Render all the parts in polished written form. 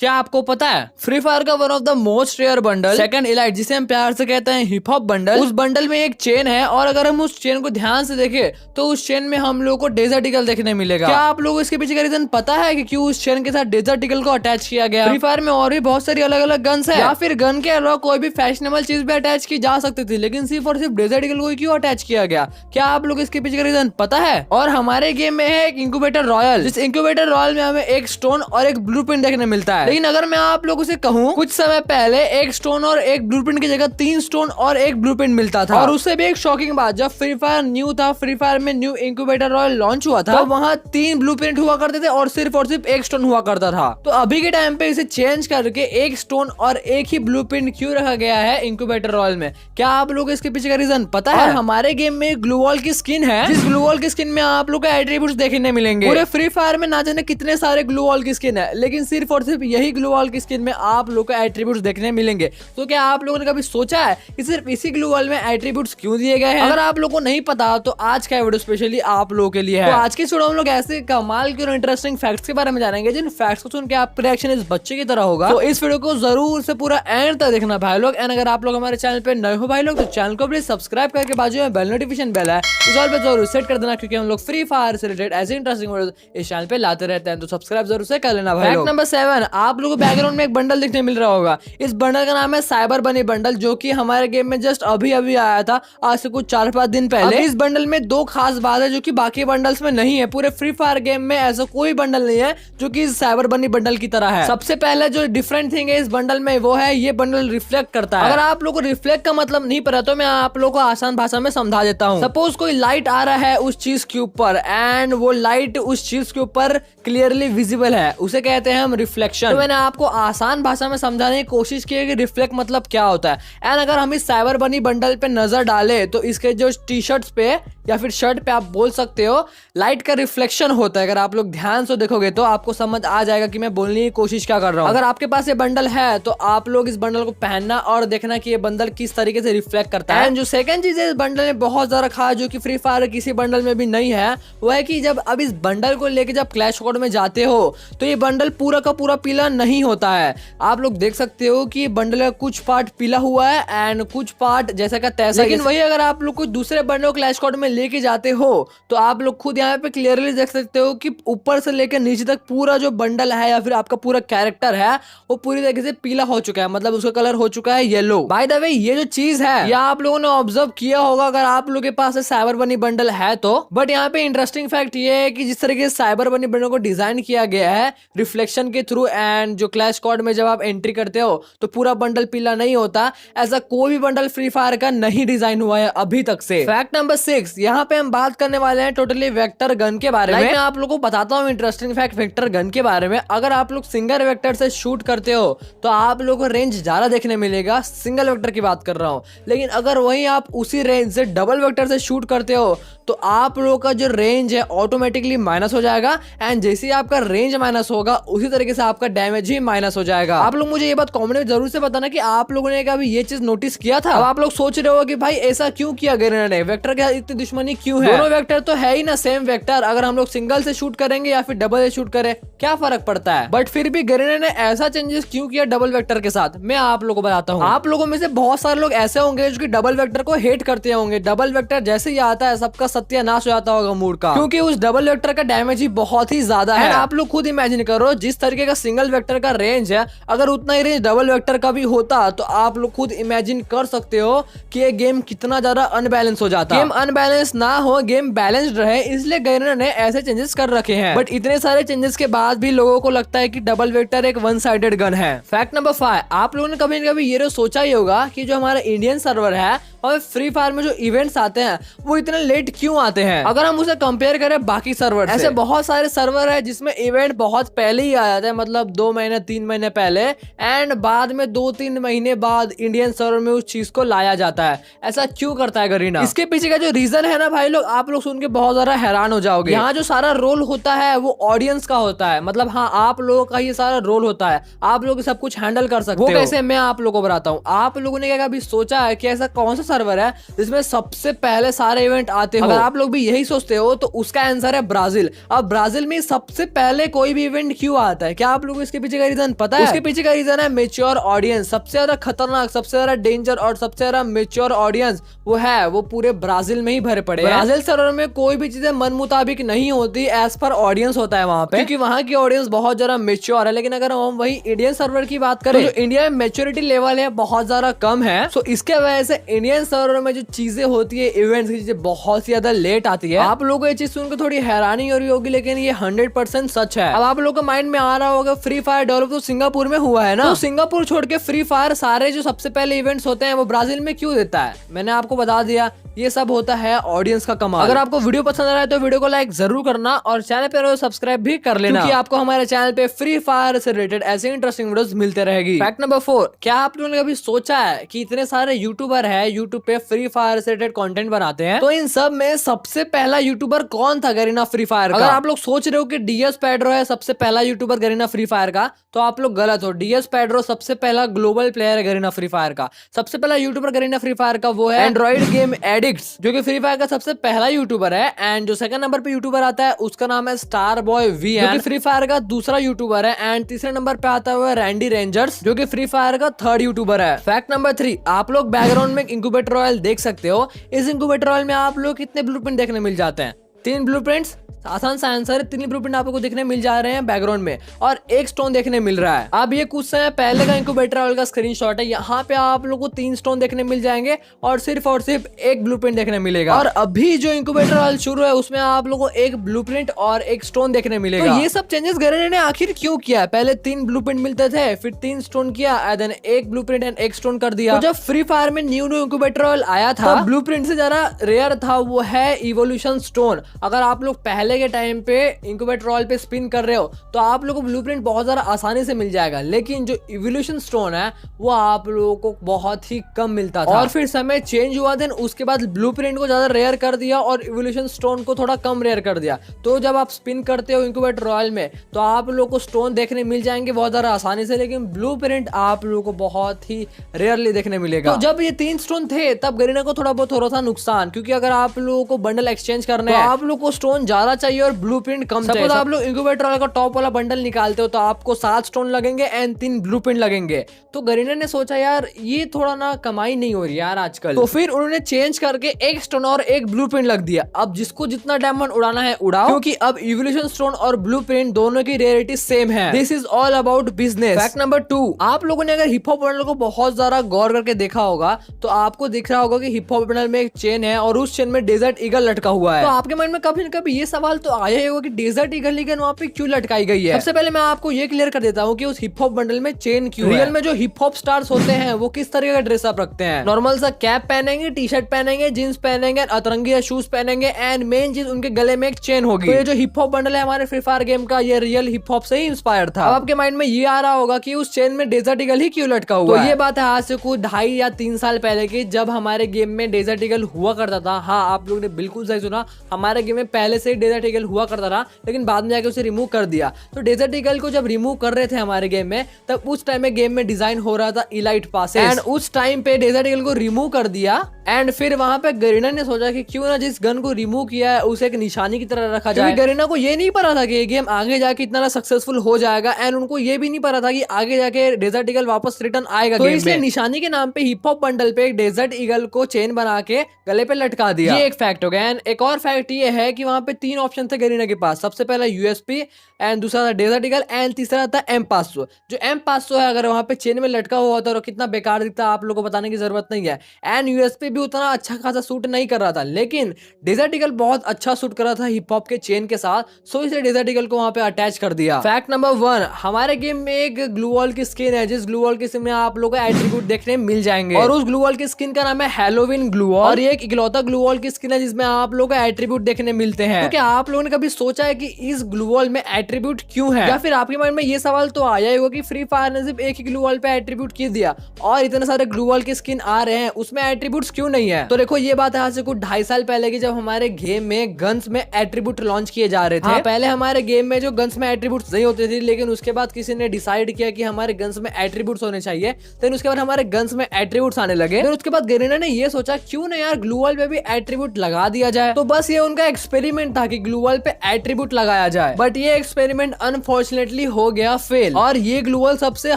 क्या आपको पता है फ्री फायर का one of the most rare bundle second elite जिसे हम प्यार से कहते हैं हिप हॉप बंडल, उस बंडल में एक चेन है और अगर हम उस चेन को ध्यान से देखें तो उस चेन में हम लोग को डेजर्ट ईगल देखने मिलेगा। क्या आप लोगों को इसके पीछे का रीजन पता है कि क्यों उस चेन के साथ डेजर्ट ईगल को अटैच किया गया? फ्री फायर में और भी बहुत सारी अलग अलग गन्स है या फिर गन के अलावा कोई भी फैशनेबल चीज भी अटैच की जा सकती थी, लेकिन सिर्फ और सिर्फ डेजर्ट ईगल को क्यों अटैच किया गया? क्या आप लोग इसके पीछे का रीजन पता है? और हमारे गेम में है एक इंक्यूबेटर रॉयल, जिस इंक्यूबेटर रॉयल में हमें एक स्टोन और एक ब्लूप्रिंट देखने मिलता है। लेकिन अगर मैं आप लोगों से कहूँ कुछ समय पहले एक स्टोन और एक ब्लूप्रिंट की जगह 3 स्टोन और एक ब्लूप्रिंट मिलता था। और उससे भी एक शॉकिंग बात, जब फ्री फायर न्यू था, फ्री फायर में न्यू इंक्यूबेटर रॉयल लॉन्च हुआ था, तो वहाँ 3 ब्लूप्रिंट हुआ करते थे और सिर्फ एक स्टोन हुआ करता था। तो अभी के टाइम पे इसे चेंज करके एक स्टोन और एक ही ब्लूप्रिंट क्यों रखा गया है इंक्यूबेटर रॉयल में? क्या आप लोग इसके पीछे का रीजन पता है? और हमारे गेम में ग्लू वॉल की स्किन है, जिस ग्लू वॉल की स्किन में आप लोग को एट्रीब्यूट्स देखने मिलेंगे। पूरे फ्री फायर में ना जाने कितने सारे ग्लू वॉल की स्किन है, लेकिन सिर्फ और सिर्फ यही ग्लू वॉल की स्किन में आप लोग को एट्रीब्यूट्स देखने मिलेंगे। तो क्या आप लोगों ने कभी सोचा है कि सिर्फ इसी ग्लू वॉल में एट्रीब्यूट्स क्यों दिए गए हैं? अगर आप लोगों को नहीं पता तो आज का वीडियो स्पेशली आप लोगों के लिए है। तो आज की वीडियो हम लोग ऐसे कमाल के और इंटरेस्टिंग फैक्ट्स के बारे में जानेंगे, जिन फैक्ट्स को सुन के आपका रिएक्शन इस बच्चे की तरह होगा। तो इस वीडियो को जरूर से पूरा एंड तक देखना भाई लोग। एंड अगर आप लोग हमारे चैनल पे नए हो भाई लोग तो चैनल को प्लीज सब्सक्राइब करके बाजू में बेल नोटिफिकेशन बेल है उस ऑल पे जरूर सेट कर देना, क्योंकि हम लोग फ्री फायर से रिलेटेड ऐसे इंटरेस्टिंग वीडियो इस चैनल पे लाते रहते हैं। तो सब्सक्राइब जरूर से कर लेना भाई। फैक्ट नंबर 7, आप लोगों को बैकग्राउंड में एक बंडल देखने मिल रहा होगा। इस बंडल का नाम है साइबर बनी बंडल, जो कि हमारे गेम में जस्ट अभी अभी आया था, आज से कुछ 4-5 दिन पहले। इस बंडल में 2 खास बात है जो कि बाकी बंडल्स में नहीं है। पूरे फ्री फायर गेम में ऐसा कोई बंडल नहीं है जो कि साइबर बनी बंडल की तरह है। सबसे पहले जो डिफरेंट थिंग है इस बंडल में वो है ये बंडल रिफ्लेक्ट करता है। अगर आप लोग को रिफ्लेक्ट का मतलब नहीं पता तो मैं आप लोग को आसान भाषा में समझा देता हूँ। सपोज कोई लाइट आ रहा है उस चीज के ऊपर एंड वो लाइट उस चीज के ऊपर क्लियरली विजिबल है, उसे कहते हैं हम रिफ्लेक्शन। तो मैंने आपको आसान भाषा में समझाने की कोशिश की है कि रिफ्लेक्ट मतलब क्या होता है। एंड अगर हम इस साइबर बनी बंडल पे नजर डाले तो इसके जो टी शर्ट्स पे या फिर शर्ट पे आप बोल सकते हो लाइट का रिफ्लेक्शन होता है। अगर आप लोग ध्यान से देखोगे तो आपको समझ आ जाएगा कि मैं बोलने की कोशिश क्या कर रहा हूँ। अगर आपके पास ये बंडल है तो आप लोग इस बंडल को पहनना और देखना कि ये बंडल किस तरीके से रिफ्लेक्ट करता है। एंड जो सेकंड चीज है इस बंडल में बहुत ज्यादा खास, जो कि फ्री फायर किसी बंडल में भी नहीं है, वो है कि जब अब इस बंडल को लेके जब क्लैश स्क्वाड में जाते हो तो ये बंडल पूरा का पूरा पीला नहीं होता है। आप लोग देख सकते हो कि बंडल का कुछ पार्ट पीला हुआ है एंड कुछ पार्ट जैसा का तैसा। लेकिन वही अगर आप लोग कुछ दूसरे बंडल को क्लैश स्क्वाड में लेके जाते हो तो आप लोग खुद यहाँ पे क्लियरली देख सकते हो कि ऊपर से लेकर नीचे तक पूरा जो बंडल है या फिर आपका पूरा कैरेक्टर है वो पूरी तरीके से पीला हो चुका है, मतलब उसका कलर हो चुका है येलो। बाय द वे ये जो चीज है ये आप लोगों ने ऑब्जर्व किया होगा अगर आप लोगों के पास साइबर बनी बंडल है तो। बट यहाँ पे इंटरेस्टिंग फैक्ट ये है कि जिस तरीके से साइबर बनी बंडल को डिजाइन किया गया है रिफ्लेक्शन के थ्रू एंड जो क्लैश स्क्वाड में जब आप एंट्री करते हो तो पूरा बंडल पीला नहीं होता, ऐसा कोई भी बंडल फ्री फायर का नहीं डिजाइन हुआ है अभी तक से। फैक्ट नंबर 6, यहाँ पे हम बात करने वाले हैं टोटली वेक्टर गन के बारे में। मैं आप लोगों को बताता हूँ इंटरेस्टिंग फैक्ट वेक्टर गन के बारे में। अगर आप लोग सिंगल वेक्टर से शूट करते हो तो आप लोगों को रेंज ज्यादा देखने मिलेगा, सिंगल वेक्टर की बात कर रहा हूँ। लेकिन अगर वहीं आप उसी रेंज से डबल वेक्टर से शूट करते हो तो आप लोगों का जो रेंज है ऑटोमेटिकली माइनस हो जाएगा एंड जैसे ही आपका रेंज माइनस होगा उसी तरीके से आपका डैमेज ही माइनस हो जाएगा। आप लोग मुझे ये बात कमेंट में जरूर से बताना कि आप लोगों ने कभी ये चीज नोटिस किया था। अब आप लोग सोच रहे हो कि भाई ऐसा क्यों किया गया ने, वेक्टर के इतनी दुश्मनी क्यों है? दोनों वेक्टर तो है ही ना सेम वेक्टर, अगर हम लोग सिंगल से शूट करेंगे या फिर डबल से शूट करें क्या फर्क पड़ता है? बट फिर भी गरेना ने ऐसा चेंजेस क्यों किया डबल वेक्टर के साथ, मैं आप लोगों को बताता हूँ। आप लोगों में से बहुत सारे लोग ऐसे होंगे जो कि डबल वेक्टर को हेट करते होंगे। डबल वेक्टर जैसे ही आता है सबका सत्यानाश हो जाता होगा मूड का, क्योंकि उस डबल वेक्टर का डैमेज ही बहुत ही ज्यादा है। आप लोग खुद इमेजिन करो जिस तरीके का सिंगल वेक्टर का रेंज है, अगर उतना ही रेंज डबल वेक्टर का भी होता तो आप लोग खुद इमेजिन कर सकते हो कि ये गेम कितना ज्यादा अनबैलेंस हो जाता। गेम अनबैलेंस ना हो, गेम बैलेंस्ड रहे, इसलिए गरेना ने ऐसे चेंजेस कर रखे हैं। बट इतने सारे चेंजेस के बाद भी लोगों को लगता है कि डबल वेक्टर एक वन साइडेड गन है। फैक्ट नंबर 5, आप लोगों ने कभी न कभी ये सोचा ही होगा कि जो हमारा इंडियन सर्वर है और फ्री फायर में जो इवेंट्स आते हैं वो इतने लेट क्यों आते हैं अगर हम उसे कंपेयर करें बाकी सर्वर से। ऐसे बहुत सारे सर्वर है जिसमें इवेंट बहुत पहले ही आ जाता है, मतलब 2 महीने 3 महीने पहले, एंड बाद में 2-3 महीने बाद इंडियन सर्वर में उस चीज को लाया जाता है। ऐसा क्यों करता है गरीना? इसके पीछे का जो रीजन है ना भाई लोग, आप लोग सुन के बहुत ज्यादा हैरान हो जाओगे। यहाँ जो सारा रोल होता है वो ऑडियंस का होता है, मतलब हाँ आप लोगों का ये सारा रोल होता है, आप लोग सब कुछ हैंडल कर सकते हो। वो कैसे मैं आप लोगों को बताता हूँ। आप लोगों ने क्या कभी सोचा है कि ऐसा कौन सा सर्वर है जिसमें सबसे पहले सारे इवेंट आते हो? अगर आप लोग भी यही सोचते हो तो उसका आंसर है ब्राजील। अब ब्राजील में सबसे पहले कोई भी इवेंट क्यों आता है? क्या आप लोगों को इसके पीछे का रीजन पता है? उसके पीछे का रीजन है मेच्योर ऑडियंस। सबसे ज्यादा खतरनाक, सबसे ज्यादा डेंजर और सबसे ज्यादा मेच्योर ऑडियंस वो पूरे ब्राजील में ही भरे पड़े हैं। ब्राजील सर्वर में कोई भी चीजें मन मुताबिक नहीं होती, एज पर ऑडियंस होता है वहां पे, क्योंकि वहां की ऑडियंस बहुत ज्यादा मेच्योर है। लेकिन अगर हम वही इंडियन सर्वर की बात करें तो जो इंडिया में मेच्योरिटी लेवल है बहुत ज्यादा कम है। सो इसके वजह से इंडियन सर्वर में जो चीजें होती है, इवेंट्स की चीजें बहुत ज्यादा लेट आती है। आप लोगों को ये चीज सुनकर थोड़ी हैरानी हो रही होगी, लेकिन ये 100% सच है। अब आप लोगों के माइंड में आ रहा होगा फ्री फायर डेवलप तो सिंगापुर में हुआ है ना, तो सिंगापुर छोड़ के फ्री फायर सारे जो सबसे पहले इवेंट्स होते हैं वो ब्राजील में क्यों देता है? मैंने आपको बता दिया, ये सब होता है ऑडियंस का कमाल। अगर आपको वीडियो पसंद आ रहा है तो वीडियो को लाइक जरूर करना और चैनल पे सब्सक्राइब भी कर लेना, क्योंकि आपको हमारे चैनल पे फ्री फायर से रिलेटेड ऐसे इंटरेस्टिंग वीडियोस मिलते रहेगी। फैक्ट नंबर 4, क्या आप लोगों ने कभी सोचा है कि इतने सारे यूट्यूबर है यूट्यूब पे फ्री फायर से रिलेटेड कंटेंट बनाते हैं, तो इन सब में सबसे पहला यूट्यूबर कौन था गरीना फ्री फायर का? अगर आप लोग सोच रहे हो कि डीएस पेड्रो है सबसे पहला यूट्यूबर गरीना फ्री फायर का, तो आप लोग गलत हो। डीएस पेड्रो सबसे पहला ग्लोबल प्लेयर है गरीना फ्री फायर का। सबसे पहला यूट्यूबर गरीना फ्री फायर का वो है एंड्रॉइड गेम एडिक्ट्स, जो कि फ्री फायर का सबसे पहला यूट्यूबर है। एंड जो सेकंड नंबर पे यूट्यूबर आता है उसका नाम है स्टार बॉय वी, जो कि फ्री फायर का दूसरा यूट्यूबर है। एंड तीसरे नंबर पे आता हुआ रैंडी रेंजर्स, जो कि फ्री फायर का थर्ड यूट्यूबर है। फैक्ट नंबर 3, आप लोग बैकग्राउंड में इंक्यूबेटर ऑयल देख सकते हो। इस इंक्यूबेटर ऑयल में आप लोग कितने ब्लूप्रिंट देखने मिल जाते हैं? 3 ब्लूप्रिंट्स। आसान सा आंसर है, 3 ब्लूप्रिंट आपको देखने मिल जा रहे हैं बैकग्राउंड में, और 1 स्टोन देखने मिल रहा है। अब ये कुछ समय पहले का इंक्यूबेटर ऑयल का स्क्रीनशॉट है। यहाँ पे आप लोगों को 3 स्टोन देखने मिल जाएंगे और सिर्फ 1 ब्लूप्रिंट देखने मिलेगा। और अभी जो इंक्यूबेटर ऑयल शुरू है उसमें आप लोगों को 1 ब्लूप्रिंट और 1 स्टोन देखने मिलेगा। तो ये सब चेंजेस गरीना ने आखिर क्यों किया? पहले 3 ब्लूप्रिंट मिलते थे, फिर 3 स्टोन किया, देन 1 ब्लूप्रिंट एंड 1 स्टोन कर दिया। तो जब फ्री फायर में न्यू इंक्यूबेटर ऑयल आया था, ब्लूप्रिंट से ज्यादा रेयर था वो है इवोल्यूशन स्टोन। अगर आप लोग पहले के टाइम पे इंक्यूबेटर ऑयल पे स्पिन कर रहे हो तो आप लोगों को ब्लूप्रिंट बहुत ज्यादा आसानी से मिल जाएगा, लेकिन जो इवोल्यूशन स्टोन है वो आप लोगों को बहुत ही कम मिलता था। और फिर समय चेंज हुआ, देन उसके बाद ब्लूप्रिंट को ज्यादा रेयर कर दिया और इवोल्यूशन स्टोन को थोड़ा कम रेयर कर दिया। तो जब आप स्पिन करते हो इंक्यूबेटर ऑयल में तो आप लोगों को स्टोन देखने मिल जाएंगे बहुत ज्यादा आसानी से, लेकिन ब्लूप्रिंट आप लोगों को बहुत ही रेयरली देखने मिलेगा। तो जब ये 3 स्टोन थे तब गरीना को थोड़ा बहुत हो रहा था नुकसान, क्योंकि अगर आप लोगों को बंडल एक्सचेंज करने हैं तो आप लोगों को स्टोन ज्यादा चाहिए और ब्लूप्रिंट कम चाहिए। सपोज आप लोग इंक्यूबेटर ऑयल का टॉप वाला बंडल निकालते हो तो आपको 7 स्टोन लगेंगे एंड 3 ब्लूप्रिंट लगेंगे। तो गरीना ने सोचा यार ये थोड़ा ना कमाई नहीं हो रही यार आजकल, तो फिर उन्होंने चेंज करके 1 स्टोन और 1 ब्लूप्रिंट लग दिया। अब जिसको जितना डायमंड उड़ाना है उड़ाओ, क्योंकि अब इवोल्यूशन स्टोन और ब्लूप्रिंट दोनों की रेयरिटी सेम है। This is all about business. Fact number 2, आप लोगों ने अगर हिप हॉप बंडल को बहुत ज्यादा गौर करके देखा होगा तो आपको दिख रहा होगा कि हिप हॉप बंडल में एक चेन है और उस चेन में डेजर्ट ईगल लटका हुआ है। तो आपके माइंड में कभी न कभी ये सवाल तो आया ही होगा कि डेजर्ट ईगल वहाँ पे क्यों लटकाई गई है। सबसे पहले मैं आपको ये क्लियर कर देता हूँ कि उस हिप हॉप बंडल में चेन क्यों है। रियल में जो हिप हॉप स्टार्स होते हैं वो किस तरीके का ड्रेसअप रखते हैं? नॉर्मल सा कैप पहनेंगे, टी शर्ट पहनेंगे, जींस पहनेंगे, अतरंगी शूज पहनेंगे एंड मेन चीज उनके गले में एक चेन होगी। तो ये जो हिप हॉप बंडल है हमारे फ्री फायर गेम का, ये रियल हिप हॉप से ही इंस्पायर था। अब आपके माइंड में ये आ रहा होगा कि उस चेन में डेजर्ट ईगल ही क्यों लटका हुआ है। तो ये बात है आज से कुछ 2.5 या 3 साल पहले की, जब हमारे गेम में डेजर्ट ईगल हुआ करता था। हाँ, आप लोग ने बिल्कुल सही सुना, हमारे गेम में पहले से ही डेजर्ट ईगल हुआ करता था, लेकिन बाद में जाके उसे रिमूव कर दिया। तो डेजर्ट ईगल को जब रिमूव कर रहे थे हमारे गेम में, तब उस टाइम में गेम में डिजाइन हो रहा था इलाइट पासेस, एंड उस टाइम पे डेजर्ट ईगल को रिमूव कर दिया। एंड फिर वहां पे गरीना ने सोचा कि क्यों ना जिस गन को रिमूव किया है उसे एक निशानी की तरह रखा जाए। गरीना को ये नहीं पता था कि ये गेम आगे जाके इतना सक्सेसफुल हो जाएगा, एंड उनको ये भी नहीं पता था कि आगे जाके डेजर्ट ईगल वापस रिटर्न आएगा। तो इसलिए निशानी के नाम पे हिप हॉप बंडल पे एक डेजर्ट ईगल को चेन बना के गले पे लटका दिया। ये एक फैक्ट हो गया। एंड एक और फैक्ट ये है कि वहां पे 3 ऑप्शन थे गरीना के पास। सबसे पहला यूएसपी, एंड दूसरा था डेजर्ट ईगल, एंड तीसरा था M500। जो M500 है अगर वहां पे चेन में लटका हुआ होता और कितना बेकार दिखता आप लोगों को बताने की जरूरत नहीं है। एंड यूएसपी भी उतना अच्छा खासा सूट नहीं कर रहा था, लेकिन डेजर्ट ईगल बहुत अच्छा सूट कर रहा था हिप हॉप के चेन के साथ, सो इसलिए डेजर्ट ईगल को वहां पे अटैच कर दिया। फैक्ट नंबर 1, हमारे गेम में एक ग्लू वॉल की स्किन है, जिस ग्लू वॉल की स्किन में आप लोगों को एट्रीब्यूट देखने मिल जाएंगे, और उस ग्लू वॉल की स्किन का नाम है हैलोवीन ग्लू वॉल। और ये एक इकलौता ग्लू वॉल की स्किन है जिसमें आप लोगों को एट्रीब्यूट देखने मिलते हैं। तो क्या आप लोगों ने कभी सोचा है कि इस ग्लू वॉल में एट्रीब्यूट क्यों है? या फिर आपके माइंड में ये सवाल तो आया ही होगा कि फ्री फायर ने सिर्फ एक ही ग्लू वॉल पे एट्रीब्यूट क्यों दिया और इतने सारे ग्लू वॉल के स्किन आ रहे हैं, उसमें एट्रीब्यूट्स क्यों नहीं है। तो देखो ये बात आज से कुछ 2.5 साल पहले की, जब हमारे गेम में गन्स में एट्रीब्यूट लॉन्च किए जा रहे थे। हाँ, पहले हमारे गेम में जो गन्स में एट्रीब्यूट्स नहीं होते थे, लेकिन उसके बाद किसी ने डिसाइड किया कि हमारे गन्स में एट्रीब्यूट्स होने चाहिए। देन उसके बाद हमारे गन्स में एट्रीब्यूट्स आने लगे। फिर उसके बाद गरीना ने ये सोचा क्यों ना यार ग्लू वॉल पे भी एट्रीब्यूट लगा दिया जाए। तो बस ये उनका एक्सपेरिमेंट था कि ग्लू वॉल पे एट्रीब्यूट लगाया जाए। बट ये एक्सपेरिमेंट अनफॉर्चुनेटली हो गया फेल। और ये ग्लू वॉल सबसे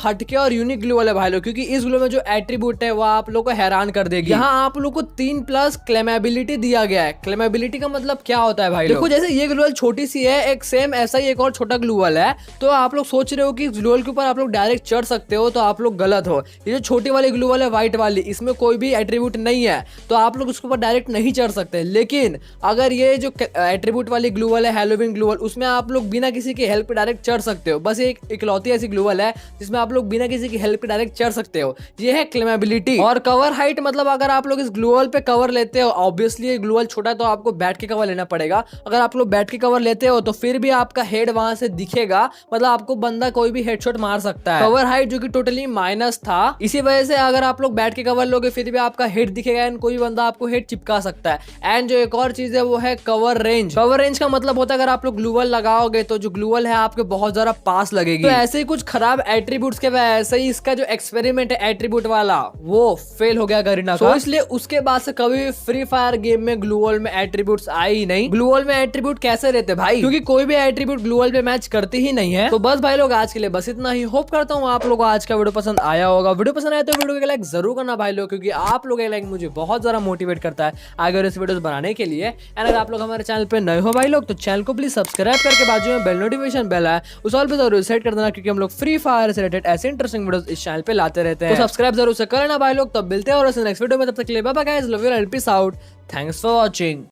हटके और यूनिक ग्लू वॉल है भाई लोग, क्योंकि इस ग्लू में जो एट्रीब्यूट है वो आप लोग को हैरान कर देगी। यहाँ आप लोग को 3+ क्लेमेबिलिटी दिया गया है। क्लेमेबिलिटी का मतलब क्या होता है भाई लोग? देखो जैसे ये ग्लू वॉल छोटी सी है, एक सेम ऐसा ही एक और छोटा ग्लू वॉल है। तो आप लोग सोच रहे हो कि ग्लू वॉल के ऊपर आप लोग डायरेक्ट चढ़ सकते हो, तो आप लोग गलत हो। ये जो छोटी वाली ग्लू वॉल है व्हाइट वाली, इसमें कोई भी एट्रीब्यूट नहीं है, तो आप लोग उसके ऊपर डायरेक्ट नहीं चढ़ सकते। लेकिन अगर ये जो एट्रीब्यूट वाली ग्लू वॉल है, हैलोवीन ग्लू वॉल, उसमें आप लोग बिना किसी की हेल्प पे डायरेक्ट चढ़ सकते हो। बस एक इकलौती ऐसी ग्लू वॉल है जिसमें आप लोग बिना किसी की हेल्प पे डायरेक्ट चढ़ सकते हो। ये है क्लेमेबिलिटी। और कवर हाइट मतलब अगर आप लोग इस ग्लू वॉल पे कवर लेते हो, ऑब्वियसली ये ग्लू वॉल छोटा है तो आपको बैठ के कवर लेना पड़ेगा। अगर आप लोग बैठ के कवर लेते हो तो फिर भी आपका हेड वहां से दिखेगा, मतलब आपको बंदा कोई भी हेडशॉट मार सकता है। कवर हाइट जो कि टोटली माइनस था, इसी वजह से अगर आप लोग बैठ के कवर लोगे फिर भी आपका हेड दिखेगा एंड कोई बंदा आपको हेड चिपका सकता है। एंड जो एक और चीज है वो है कवर रेंज। कवर रेंज का मतलब होता है अगर आप लोग ग्लू वॉल लगाओगे तो जो ग्लू वॉल है आपके बहुत ज्यादा पास लगेगी। तो ऐसे ही कुछ खराब एट्रीब्यूट्स के वजह से इसका जो एक्सपेरिमेंट है एट्रीब्यूट वाला वो फेल हो गया गरीना का। तो इसलिए उसके बाद से कभी फ्री फायर गेम में ग्लू वॉल में एट्रीब्यूट्स आए ही नहीं। ग्लू वॉल में एट्रीब्यूट कैसे रहते भाई, क्योंकि कोई भी एट्रीब्यूट ग्लू वॉल पे मैच करते ही नहीं है। तो बस भाई लोग आज के लिए बस इतना ही। होप करता हूँ आप लोगों को आज का वीडियो पसंद आया होगा। वीडियो पसंद आया तो वीडियो को लाइक जरूर करना भाई लोग, क्योंकि आप लोग लाइक मुझे बहुत ज्यादा मोटिवेट करता है आगे इस वीडियोस बनाने के लिए। एंड अगर आप लोग हमारे चैनल पे नए हो भाई लोग तो चैनल को प्लीज सब्सक्राइब करके बाजू में बेल नोटिफिकेशन बेल है उस ऑल पे जरूर सेट कर देना, क्योंकि हम लोग फ्री फायर से रिलेटेड ऐसे इंटरेस्टिंग वीडियोस इस चैनल पे लाते रहते हैं। तो सब्सक्राइब जरूर से करना भाई लोग। तब मिलते हैं और नेक्स्ट वीडियो में, तब तक के लिए bye bye guys, love you and peace out. Thanks for watching.